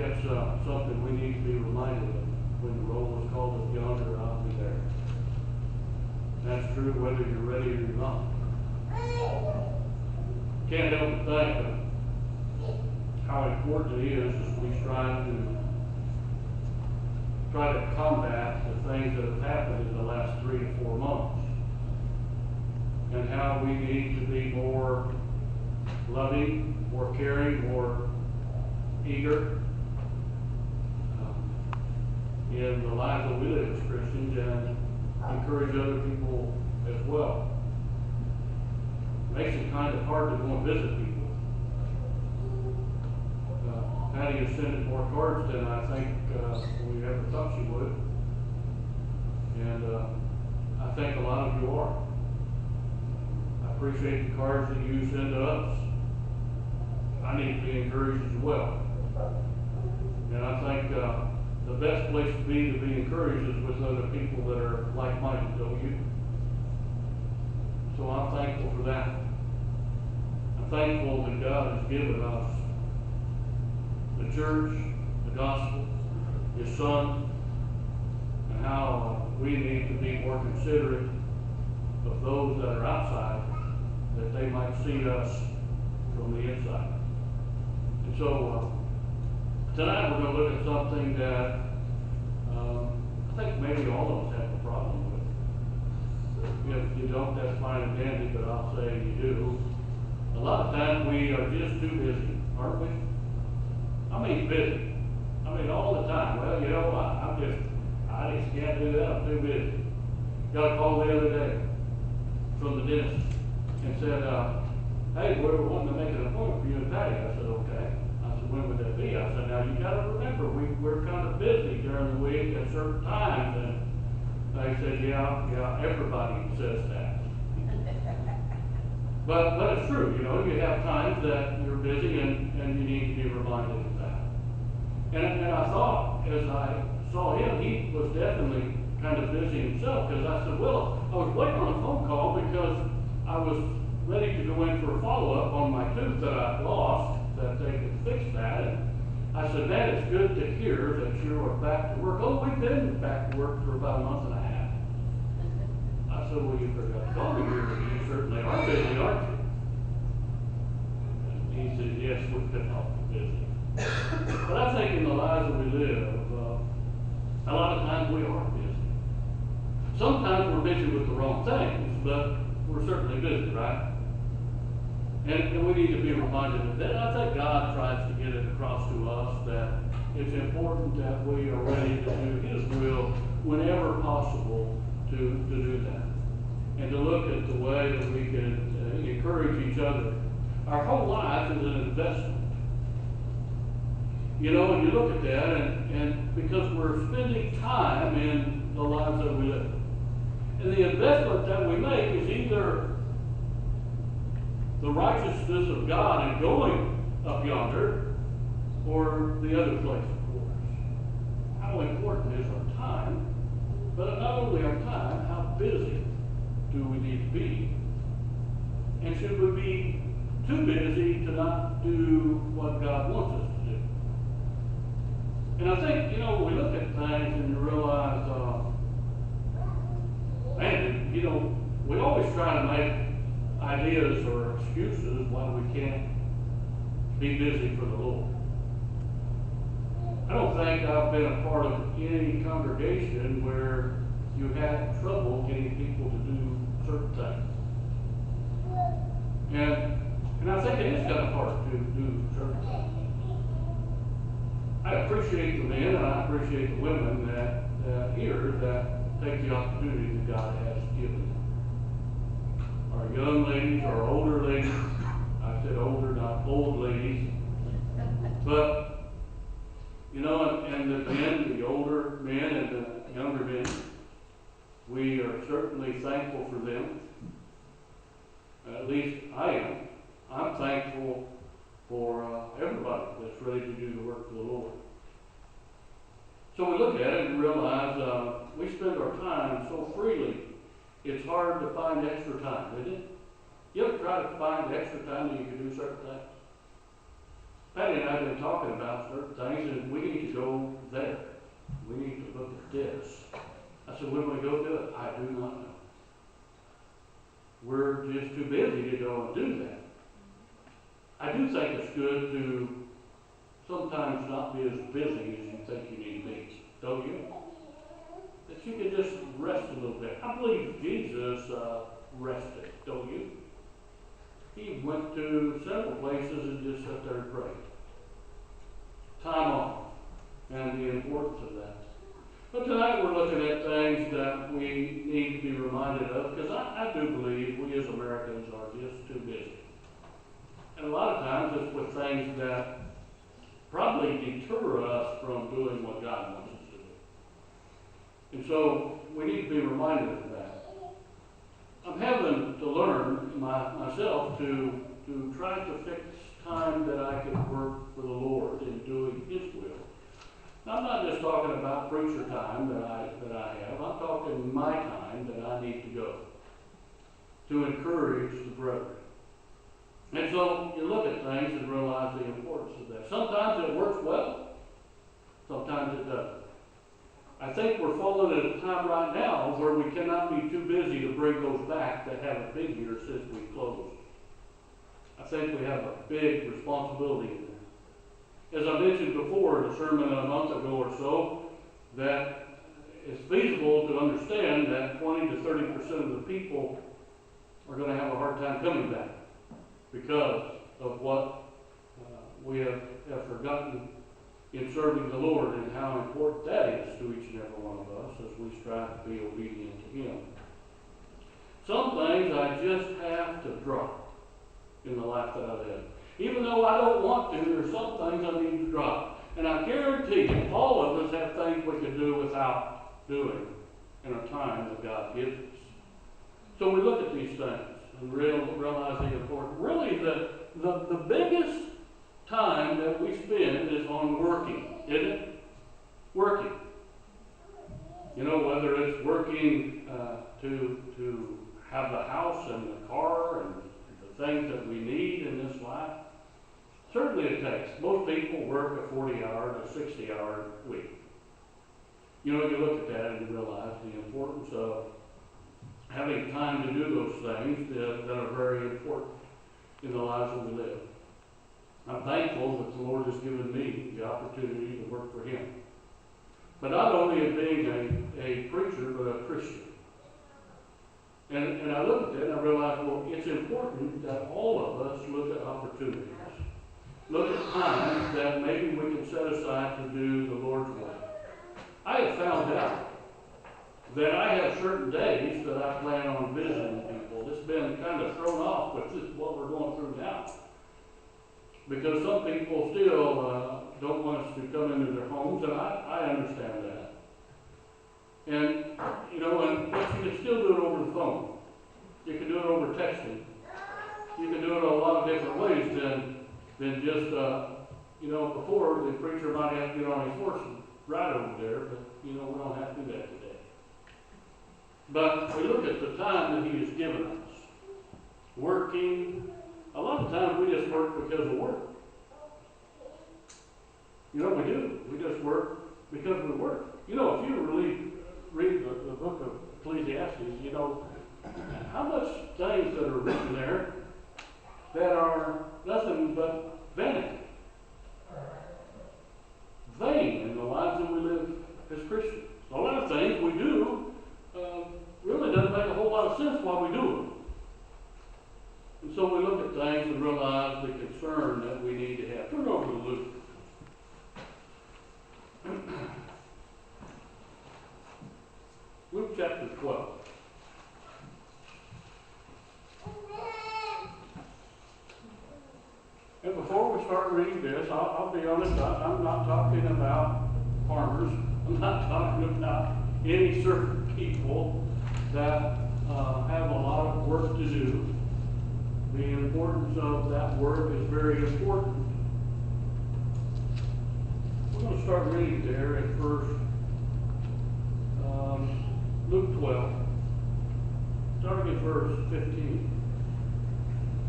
it's something we need to be reminded of. When the roll is called up yonder, I'll be there. That's true whether you're ready or you're not. Can't help but think of how important it is as we strive to try to combat the things that have happened in the last 3 to 4 months, and how we need to be more loving, more caring, more eager in the lives that we live as Christians, and encourage other people as well. It makes it kind of hard to go and visit people. Patty has sent more cards than I think we ever thought she would, and I think a lot of you are. I appreciate the cards that you send to us. I need to be encouraged as well, and I think the best place to be encouraged is with other people that are like-minded, don't you? So I'm thankful for that. I'm thankful that God has given us the church, the gospel, His Son, and how we need to be more considerate of those that are outside, that they might see us from the inside. And so tonight we're going to look at something that I think maybe all of us have a problem with. If you don't, that's fine and dandy, but I'll say you do. A lot of times we are just too busy, aren't we? I mean busy. I mean all the time. Well, you know, I just can't do that. I'm too busy. Got a call the other day from the dentist and said, hey, we're wanting to make an appointment for you and Patty. I said, okay. I said, when would that be? I said, now you got to remember, we're kind of busy during the week at certain times. And they said, yeah, everybody says that. But it's true, you know, you have times that you're busy and you need to be reminded of that. And I thought, as I saw him, he was definitely kind of busy himself, because I said, well, I was waiting on a phone call because I was ready to go in for a follow-up on my tooth that I lost, that they could fix that. And I said, man, it's good to hear that you are back to work. Oh, we've been back to work for about a month and a half. I said, well, you forgot to call me here. You certainly are busy, aren't you? And he said, yes, we've been awfully busy. But I think in the lives that we live, a lot of times we are busy. Sometimes we're busy with the wrong things, but we're certainly busy, right? And we need to be reminded of that. I think God tries to get it across to us that it's important that we are ready to do His will whenever possible to do that. And to look at the way that we can encourage each other. Our whole life is an investment. You know, when you look at that, and because we're spending time in the lives that we live. And the investment that we make is either the righteousness of God in going up yonder, or the other place, of course. How important is our time, but not only our time, how busy do we need to be? And should we be too busy to not do what God wants us to do? And I think, you know, when we look at things and you realize, man, you know, we always try to make ideas or excuses why we can't be busy for the Lord. I don't think I've been a part of any congregation where you had trouble getting people to do certain things. And I think it is kind of hard to do certain things. I appreciate the men and I appreciate the women that here that take the opportunity that God has given them. Our young ladies, our older ladies, I said older, not old ladies, but, you know, and the men, the older men and the younger men, we are certainly thankful for them. At least I am. I'm thankful for everybody that's ready to do the work for the Lord. So we look at it and realize we spend our time so freely, it's hard to find extra time, isn't it? You ever try to find extra time that you can do certain things? Patty and I have been talking about certain things, said, we need to go there. We need to look at this. I said, when we go do it? I do not know. We're just too busy to go and do that. I do think it's good to sometimes not be as busy as you think you need to be. Don't you? That you can just rest a little bit. I believe Jesus rested. Don't you? He went to several places and just sat there and prayed. Time off. And the importance of that. But tonight we're looking at things that we need to be reminded of, because I do believe we as Americans are just too busy. And a lot of times it's with things that probably deter us from doing what God wants us to do. And so we need to be reminded of that. I'm having to learn myself to try to fix time that I can work for the Lord in doing His will. I'm not just talking about preacher time that I have. I'm talking my time that I need to go to encourage the brethren. And so you look at things and realize the importance of that. Sometimes it works well. Sometimes it doesn't. I think we're falling at a time right now where we cannot be too busy to bring those back that haven't been here since we closed. I think we have a big responsibility in that. As I mentioned before in a sermon a month ago or so, that it's feasible to understand that 20 to 30% of the people are going to have a hard time coming back because of what we have forgotten in serving the Lord and how important that is to each and every one of us as we strive to be obedient to Him. Some things I just have to drop in the life that I live. Even though I don't want to, there are some things I need to drop. And I guarantee you, all of us have things we could do without doing in a time that God gives us. So we look at these things and realize the importance. Really, the biggest time that we spend is on working, isn't it? Working. You know, whether it's working to have the house and the car and the things that we need in this life. Certainly it takes. Most people work a 40-hour to 60-hour week. You know, you look at that and you realize the importance of having time to do those things that are very important in the lives that we live. I'm thankful that the Lord has given me the opportunity to work for Him. But not only in being a preacher, but a Christian. And I look at that and I realize, well, it's important that all of us look at opportunities. Look at times that maybe we can set aside to do the Lord's work. I have found out that I have certain days that I plan on visiting people. It's been kind of thrown off with what we're going through now. Because some people still don't want us to come into their homes, and I understand that. And, you know, and you can still do it over the phone. You can do it over texting. You can do it a lot of different ways than just, you know, before the preacher might have to get on his horse and ride over there, but, you know, we don't have to do that today. But we look at the time that He has given us. Working. A lot of times we just work because of work. You know, we do. We just work because we work. You know, if you really read the book of Ecclesiastes, you know, how much things that are written there that are nothing but vanity. Vain in the lives that we live as Christians. A lot of things we do really doesn't make a whole lot of sense why we do them. And so we look at things and realize the concern that we need to have. Turn over to Luke. Luke chapter 12. And before we start reading this, I'll be honest, I'm not talking about farmers. I'm not talking about any certain people that have a lot of work to do. The importance of that work is very important. We're going to start reading there at Luke 12, starting at verse 15.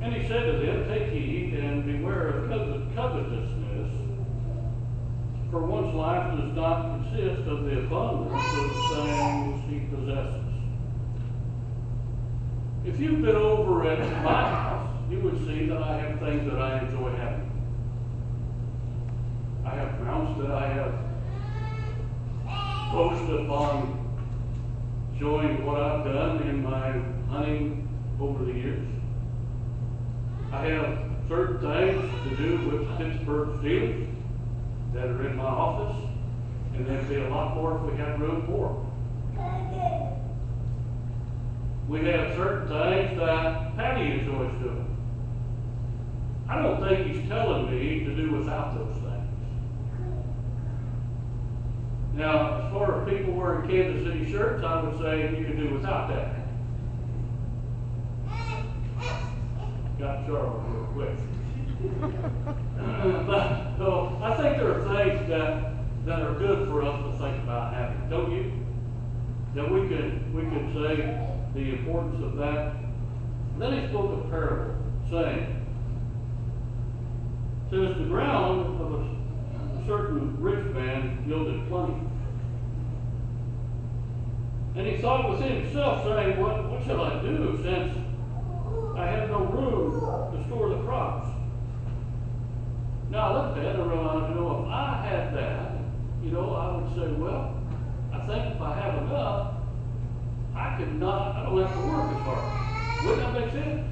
And He said to them, "Take heed and beware of covetousness, For one's life does not consist of the abundance of the things he possesses. If you've been over at my house, you would see that I have things that I enjoy having. I have mounts that I have boasted upon showing what I've done in my hunting over the years. I have certain things to do with Pittsburgh Steelers that are in my office, and there'd be a lot more if we had room for them. We have certain things that Patty enjoys doing. I don't think he's telling me to do without those things. Now, as far as people wearing Kansas City shirts, I would say you can do without that. Got Charles real quick. But so I think there are things that are good for us to think about having, don't you? That we could say the importance of that. And then he spoke a parable, saying, says the ground of a certain rich man yielded plenty. And he thought within himself, saying, what shall I do, since I have no room to store the crops? Now I looked at it and realized, if I had that, I would say, well, I think if I have enough, I don't have to work as hard. Wouldn't that make sense?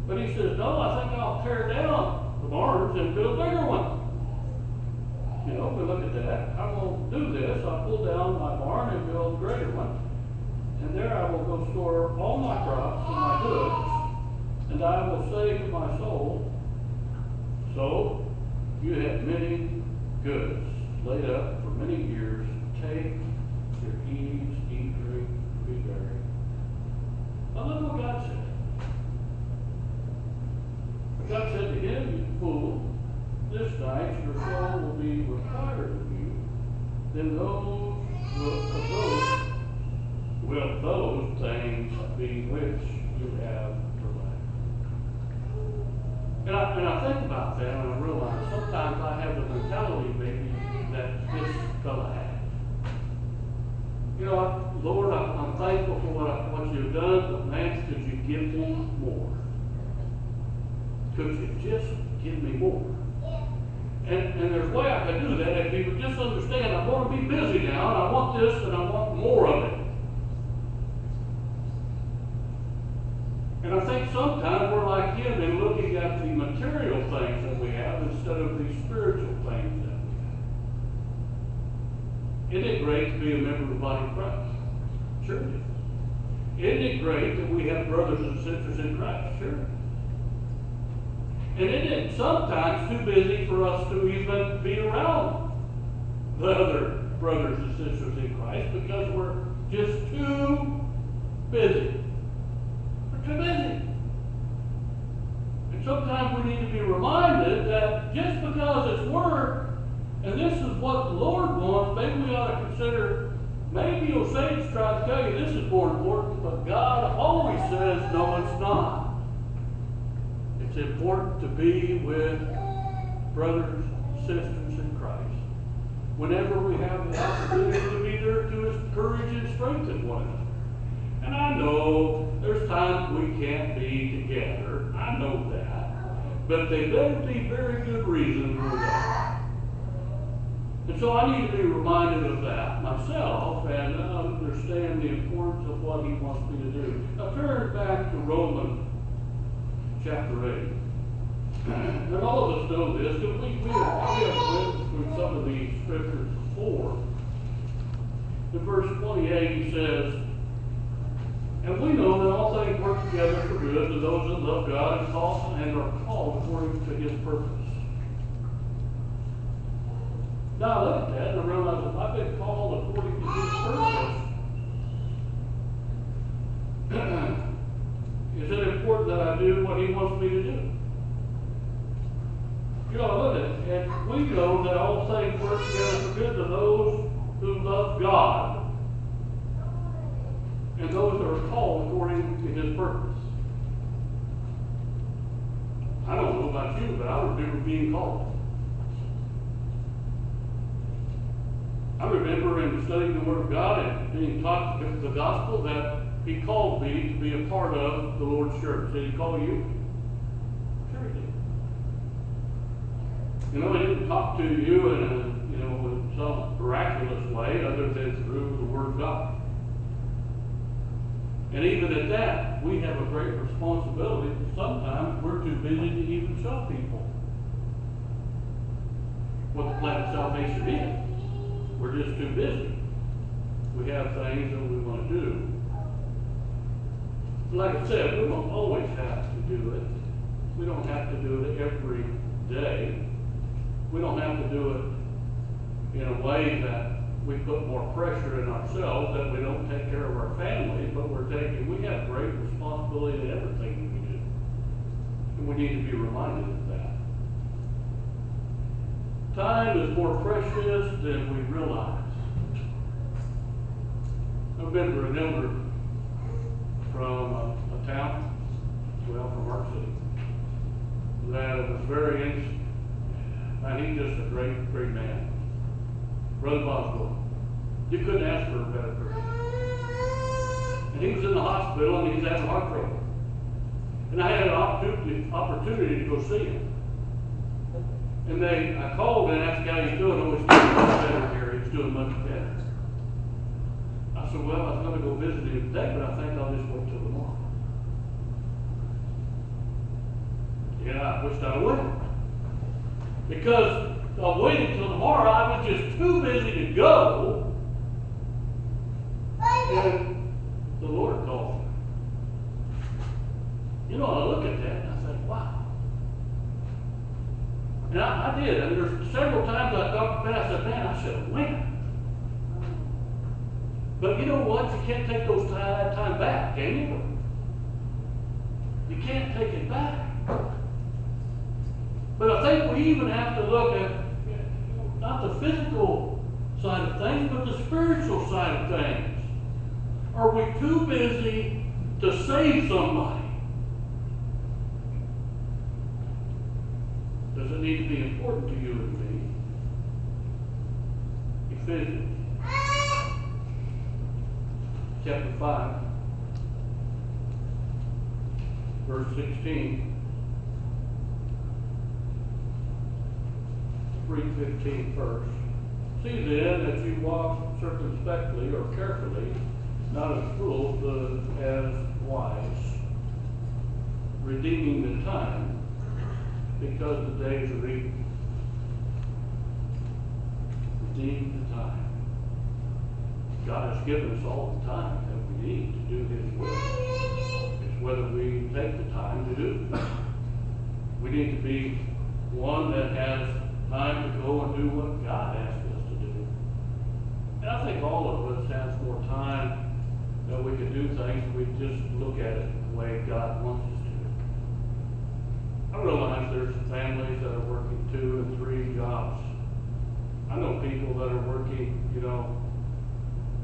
But he says, no, I think I'll tear down the barns and build bigger ones. We look at that. I will do this. I'll pull down my barn and build a greater one. And there I will go store all my crops and my goods, and I will say to my soul, so you have many goods laid up for many years. Take your ease, eat, drink, be merry. Now look what God said. God said to him, you fool, this night your soul will be required of you. Then those things be which you have for life. And I think about that, and I realize sometimes I have the mentality maybe that this fella had. Lord, I'm thankful for what you've done, but man, could you give me more? Could you just give me more? And there's a way I can do that if you would just understand I want to be busy now, and I want this, and I want more of it. And I think sometimes we're like him in looking at the material things that we have instead of the spiritual things that we have. Isn't it great to be a member of the body of Christ? Sure it is. Isn't it great that we have brothers and sisters in Christ? Sure it is. And isn't it sometimes too busy for us to even be around the other brothers and sisters in Christ because we're just too busy. We're too busy. And sometimes we need to be reminded that just because it's work, and this is what the Lord wants, maybe we ought to consider, maybe Satan's trying to tell you this is more important, but God always says, no, it's not. It's important to be with brothers and sisters in Christ. Whenever we have the opportunity to be there to encourage and strengthen one another. And I know there's times we can't be together. I know that. But they better be very good reasons for that. And so I need to be reminded of that myself and understand the importance of what he wants me to do. Now turn back to Romans chapter 8. And all of us know this, because we have went through some of these scriptures before. In verse 28 he says, and we know that all things work together for good to those that love God and are called according to his purpose. Now I look at that and I realize if I've been called according to his purpose, is it important that I do what he wants me to do? You ought to look at it. And we know that all things work together for good to those who love God and those that are called according to his purpose. I don't know about you, but I remember being called. I remember in studying the Word of God and being taught the gospel that He called me to be a part of the Lord's church. Did He call you? Sure He did. He didn't talk to you in some miraculous way other than through the Word of God. And even at that, we have a great responsibility. Sometimes we're too busy to even show people what the plan of salvation is. We're just too busy. We have things that we want to do. Like I said, we don't always have to do it. We don't have to do it every day. We don't have to do it in a way that we put more pressure in ourselves, that we don't take care of our families, but we have great responsibility in everything we do. And we need to be reminded of that. Time is more precious than we realize. I've been remembered from a town, from our city, that was very innocent. And he's just a great, great man. Brother Boswell. You couldn't ask for a better person. And he was in the hospital and he was having heart trouble. And I had an opportunity to go see him. And I called and asked how he's doing. Oh, he's doing much better here. He's doing much better. I said, well, I was going to go visit him today, but I think I'll just wait till tomorrow. Yeah, I wished I would. Because I waited till tomorrow. I was just too busy to go. And the Lord called me. I look at that and I think, wow. And I did. And there's several times I talked to Ben. I said, man, I should have went. But you know what? You can't take those time back, can you? You can't take it back. But I think we even have to look at not the physical side of things, but the spiritual side of things. Are we too busy to save somebody? Does it need to be important to you and me? Ephesians chapter 5, verse 16. 3:15 first. See then that you walk circumspectly or carefully, not as fools, but as wise, redeeming the time, because the days are evil. Redeem the time. God has given us all the time that we need to do His will. It's whether we take the time to do it. We need to be one that has time to go and do what God asks us to do. And I think all of us have more time that we can do things if we just look at it the way God wants us to. I realize there's families that are working 2 and 3 jobs. I know people that are working,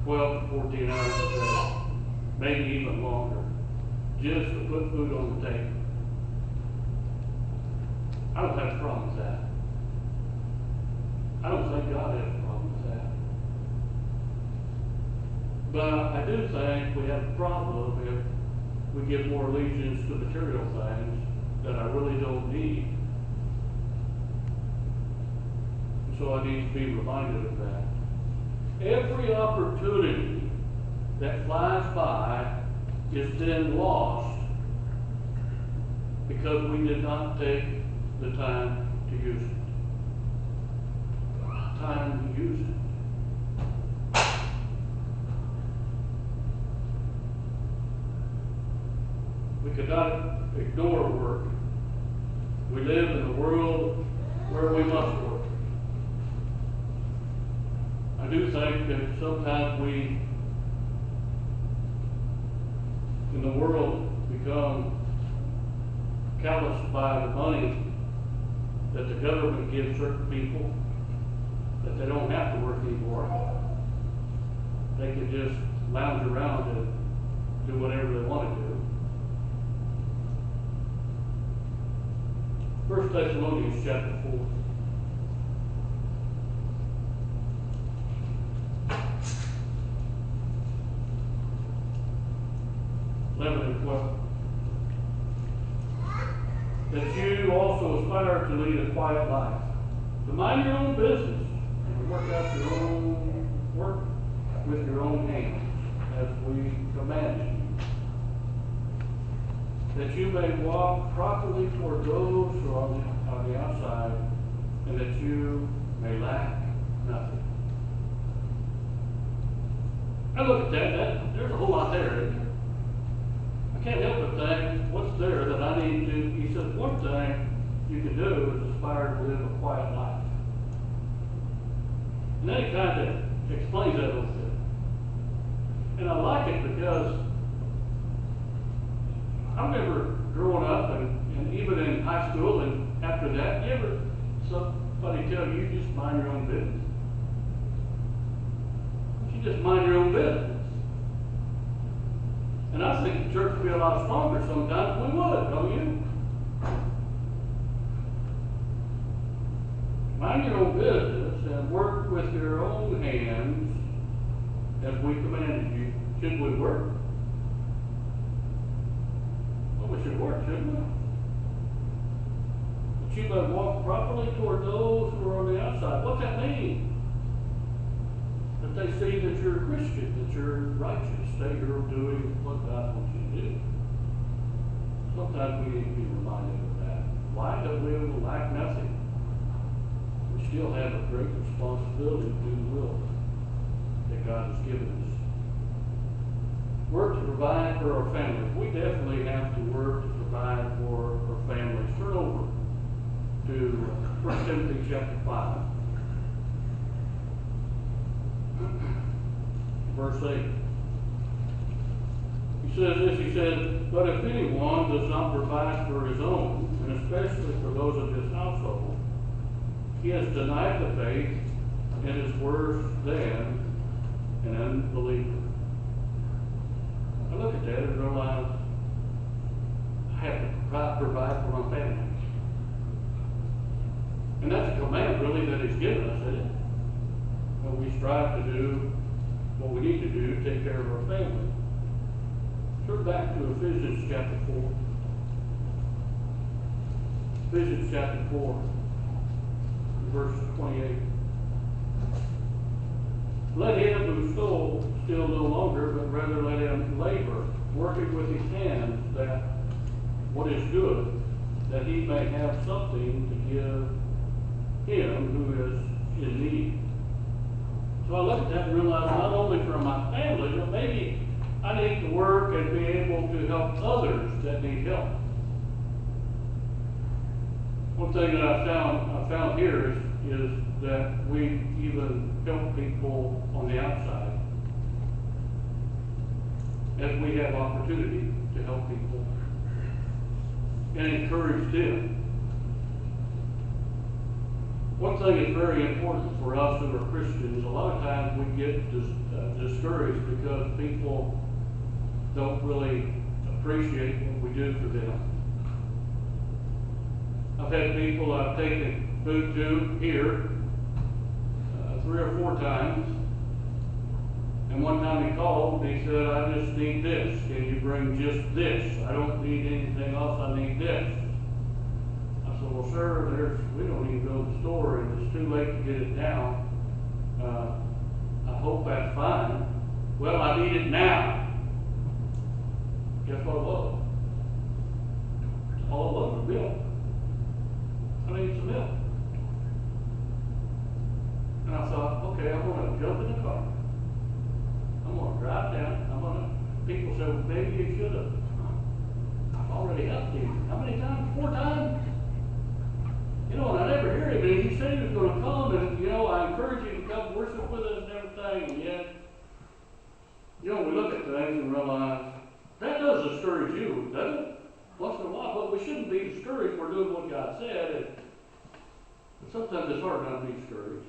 12 to 14 hours a day, maybe even longer, just to put food on the table. I don't have a problem with that. I don't think God has a problem with that. But I do think we have a problem if we give more allegiance to material things that I really don't need. So I need to be reminded of that. Every opportunity that flies by is then lost because we did not take the time to use it. Time to use it. We could not ignore work. We live in a world where we must work. I do think that sometimes we, in the world, become calloused by the money that the government gives certain people, that they don't have to work anymore. They can just lounge around and do whatever they want to do. 1 Thessalonians chapter 4. well. That you also aspire to lead a quiet life, to mind your own business, and to work out your own work with your own hands, as we commanded you. That you may walk properly toward those who are on the outside, and that you may lack nothing. I look at that, there's a whole lot there, isn't there? I can't help but think, what's there that I need to, he says, one thing you can do is aspire to live a quiet life. And then he kind of explains that a little bit. And I like it because I remember growing up and even in high school and after that, you ever somebody tell you just mind your own business? You just mind your own business. And I think the church would be a lot stronger sometimes if we would, don't you? Mind your own business and work with your own hands as we commanded you. Should we work? Well, we should work, shouldn't we? But you may walk properly toward those who are on the outside. What's that mean? That they see that you're a Christian, that you're righteous, that you're doing what God wants you to do. Sometimes we need to be reminded of that. Why? That we will lack nothing. We still have a great responsibility to do the will that God has given us. Work to provide for our families. We definitely have to work to provide for our families. Turn over to 1 Timothy chapter 5. Verse 8. He says this, he said, but if anyone does not provide for his own, and especially for those of his household, he has denied the faith and is worse than an unbeliever. I look at that and realize I have to provide for my family. And that's a command really that he's given us, isn't it? That we strive to do what we need to do to take care of our family. Turn back to Ephesians chapter 4. Ephesians chapter 4, verse 28. Let him who stole steal no longer, but rather let him labor, working with his hands that what is good, that he may have something to give him who is in need. So I look at that and realize not only for my family, but maybe I need to work and be able to help others that need help. One thing that I found here is that we even help people on the outside as we have opportunity to help people and encourage them. One thing that's very important for us who are Christians, a lot of times we get discouraged because people don't really appreciate what we do for them. I've had people I've taken food to here 3 or 4 times, and one time he called and he said, I just need this. Can you bring just this? I don't need anything else, I need this. I said, well, sir, we don't even go to the store and it's too late to get it now. I hope that's fine. Well, I need it now. Guess what it was? All it was milk. I need some milk. And I thought, okay, I'm going to jump in the car. I'm going to drive down. People say, well, maybe you should have. I've already helped him. How many times? 4 times? You know, and I never hear him. And he said he was going to come, and, you know, I encourage you to come worship with us and everything. And yet, you know, we look at things and realize, that does discourage you, doesn't it? Once in a while, but we shouldn't be discouraged. We're doing what God said. And sometimes it's hard not to be discouraged.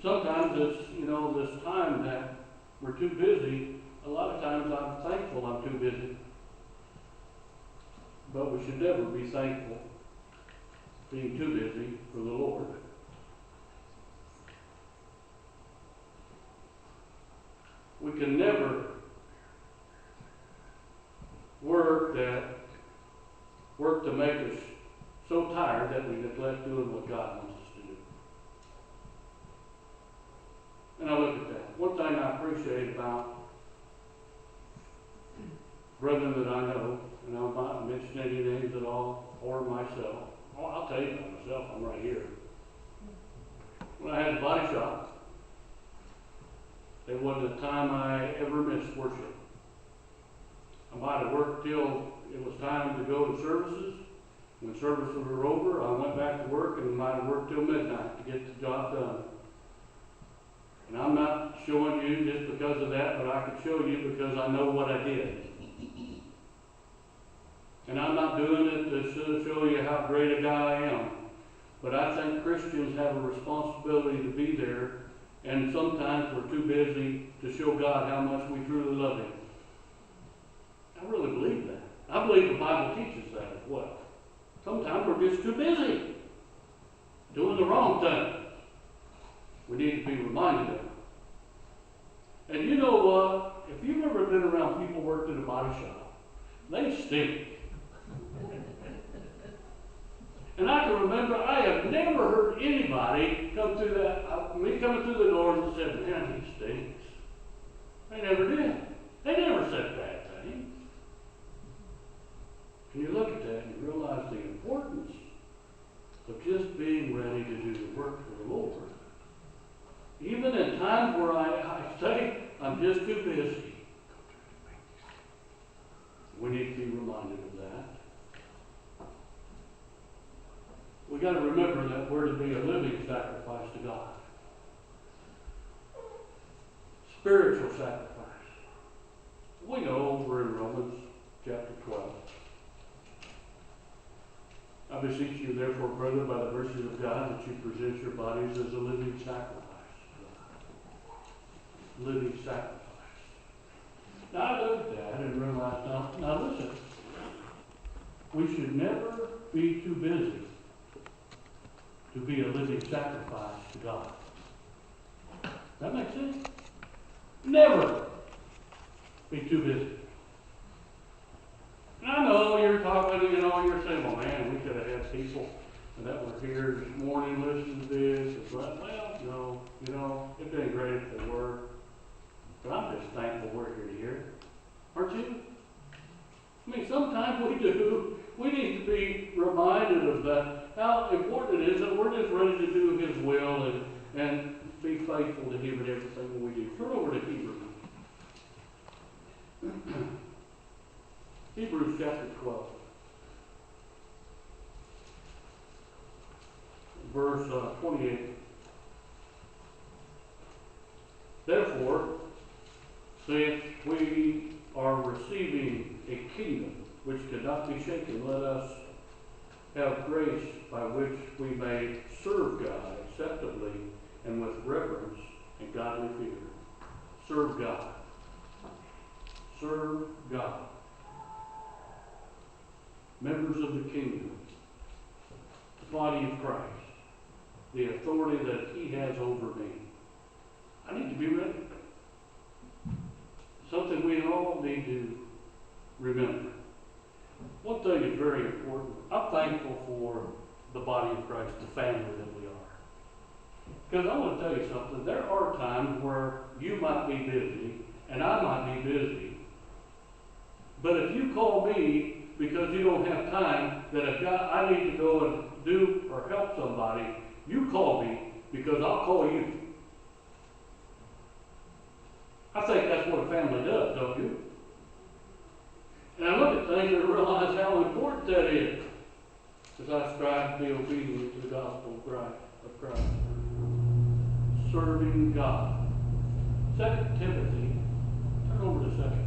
Sometimes it's, you know, this time that we're too busy. A lot of times I'm thankful I'm too busy. But we should never be thankful being too busy for the Lord. We can never what God wants us to do. And I look at that. One thing I appreciate about brethren that I know, and I'm not mentioning any names at all, or myself. Oh, I'll tell you about myself, I'm right here. When I had the body shop, there wasn't a time I ever missed worship. I might have worked till it was time to go to services. When services were over, I went back to work and might have worked till midnight to get the job done. And I'm not showing you just because of that, but I could show you because I know what I did. And I'm not doing it to show you how great a guy I am. But I think Christians have a responsibility to be there, and sometimes we're too busy to show God how much we truly love Him. I really believe that. I believe the Bible teaches that as well. Sometimes we're just too busy doing the wrong thing. We need to be reminded of it. And you know what? If you've ever been around people working in a body shop, they stink. And I can remember, I have never heard anybody come through me coming through the doors and said, man, he stinks. They never did. They never said bad things. And you look at that and you realize the importance of just being ready to do the work for the Lord. Even in times where I say, I'm just too busy. We need to be reminded of that. We got to remember that we're to be a living sacrifice to God. Spiritual sacrifice. We know over in Romans chapter 12. I beseech you, therefore, brother, by the mercies of God, that you present your bodies as a living sacrifice to God. Living sacrifice. Now I look at that and realize, now listen, we should never be too busy to be a living sacrifice to God. That makes sense? Never be too busy. And I know you're talking, you're saying, well, man, we could have had people that were here this morning listening to this. But, well, no, it'd been great if they were. But I'm just thankful we're here to hear it. Aren't you? I mean, sometimes we do. We need to be reminded of that, how important it is that we're just ready to do His will and be faithful to Him in everything that we do. Turn over to Hebrews. Hebrews chapter 12. Verse 28. Therefore, since we are receiving a kingdom which cannot be shaken, let us have grace by which we may serve God acceptably and with reverence and godly fear. Serve God. Serve God. Members of the kingdom, the body of Christ, the authority that He has over me. I need to be ready. Something we all need to remember. One thing is very important. I'm thankful for the body of Christ, the family that we are. Because I want to tell you something. There are times where you might be busy, and I might be busy. But if you call me because you don't have time, that I need to go and do or help somebody, you call me because I'll call you. I think that's what a family does, don't you? And I look at things and realize how important that is as I strive to be obedient to the gospel of Christ. Serving God. 2 Timothy. Turn over to 2 Timothy.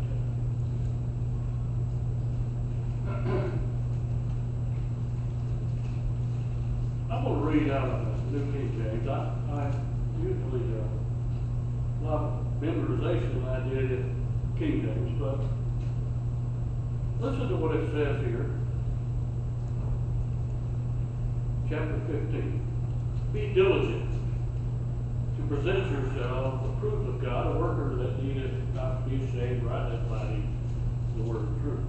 I'm going to read out of the New King James. I usually a lot of memorization I did in King James, but listen to what it says here. Chapter 15. Be diligent to present yourself approved of God, a worker that needeth not to be ashamed, rightly dividing the word of truth.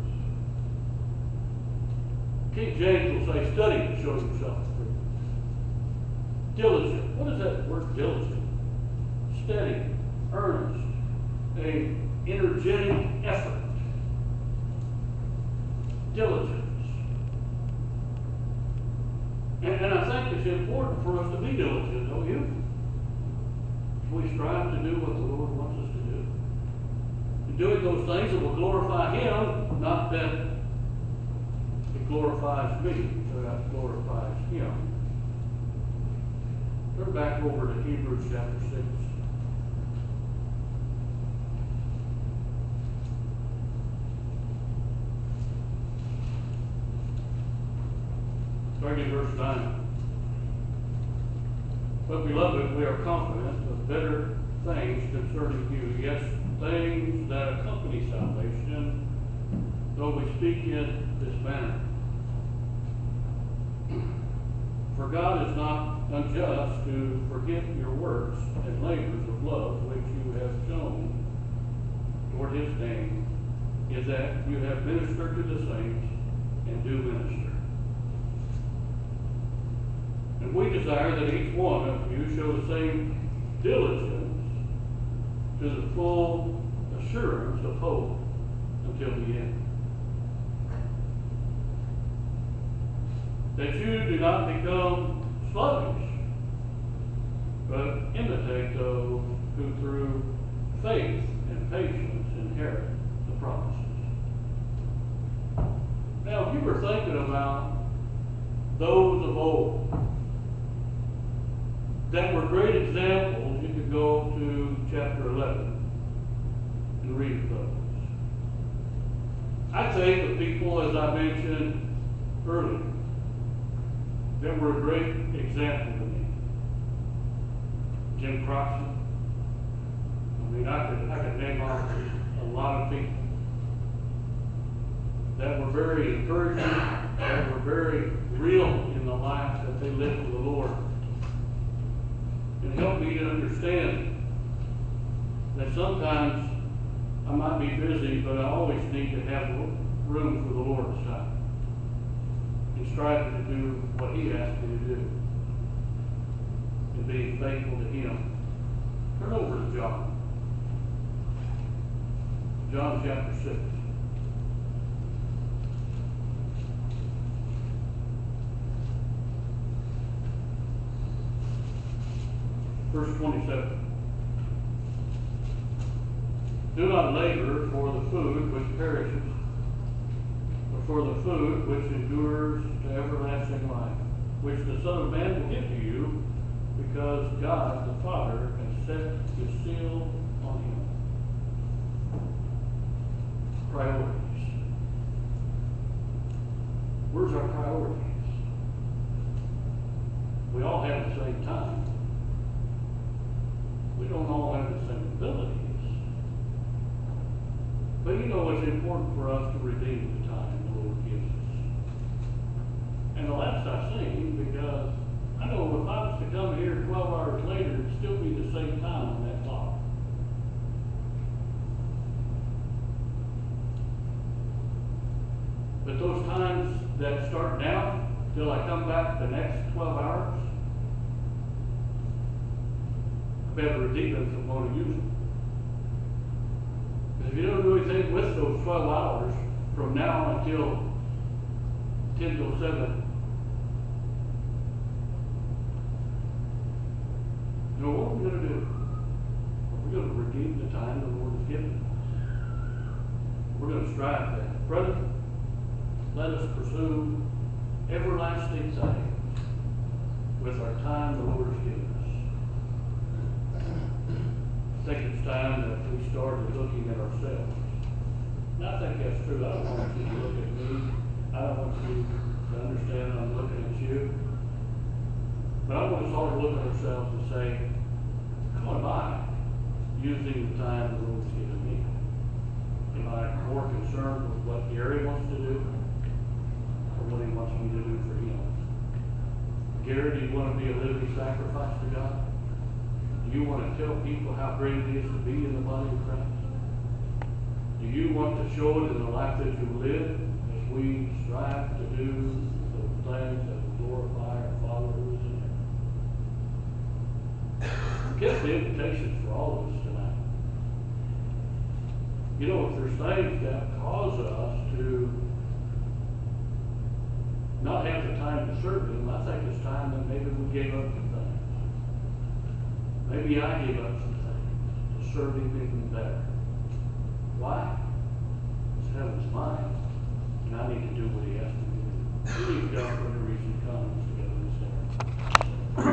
King James will say, study to show yourself approved. Diligent. What is that word diligent? Steady, earnest, a energetic effort. Diligence. And I think it's important for us to be diligent, don't you? We strive to do what the Lord wants us to do. And doing those things that will glorify Him, not that it glorifies me, but that glorifies Him. Turn back over to Hebrews chapter 6. Starting in verse 9. But beloved, we are confident of better things concerning you, yes, things that accompany salvation, though we speak in this manner. For God is not unjust to forget your works and labors of love which you have shown toward His name, is that you have ministered to the saints and do minister. And we desire that each one of you show the same diligence to the full assurance of hope until the end. That you do not become sluggish, but imitate those who through faith and patience inherit the promises. Now, if you were thinking about those of old that were great examples, you could go to chapter 11 and read those. I think of people, as I mentioned earlier, that were a great example to me. Jim Croxton. I mean, I could name off a lot of people that were very encouraging, that were very real in the life that they lived with the Lord. And helped me to understand that sometimes I might be busy, but I always need to have room for the Lord's time. And striving to do what He asked me to do. And being faithful to Him. Turn over to John. John chapter 6. Verse 27. Do not labor for the food which perishes, but for the food which endures to everlasting life, which the Son of Man will give to you, because God the Father has set His seal on Him. Priorities. Where's our priorities? We all have the same time. We don't all have the same abilities. But you know it's important for us to redeem the time the Lord gives us. And the last I've seen, because I know if I was to come here 12 hours later, it'd still be the same time on that clock. But those times that start now till I come back the next 12 hours, I better redeem them if I'm going to use them. Because if you don't do anything with those 12 hours from now until 10 till 7, you know, what are we going to do? We're going to redeem the time the Lord has given us. We're going to strive that. Brother, let us pursue everlasting things with our time the Lord has given us. I think it's time that we started looking at ourselves. And I think that's true. I don't want you to look at me. I don't want you to understand I'm looking at you. But I want us all to look at ourselves and say, how am I using the time the Lord's given me? Am I more concerned with what Gary wants to do or what he wants me to do for him? Gary, do you want to be a living sacrifice to God? Do you want to tell people how great it is to be in the body of Christ? Do you want to show it in the life that you live as we strive to do the things that will glorify our Father who is in heaven? kept the invitations for all of us tonight. You know, if there's things that cause us to not have the time to serve Him, I think it's time that maybe we gave up some things. Maybe I gave up some things to serve Him even better. Why? It's heaven's mine, and I need to do what He asked me to do. We need God for every reason He comes together and stand.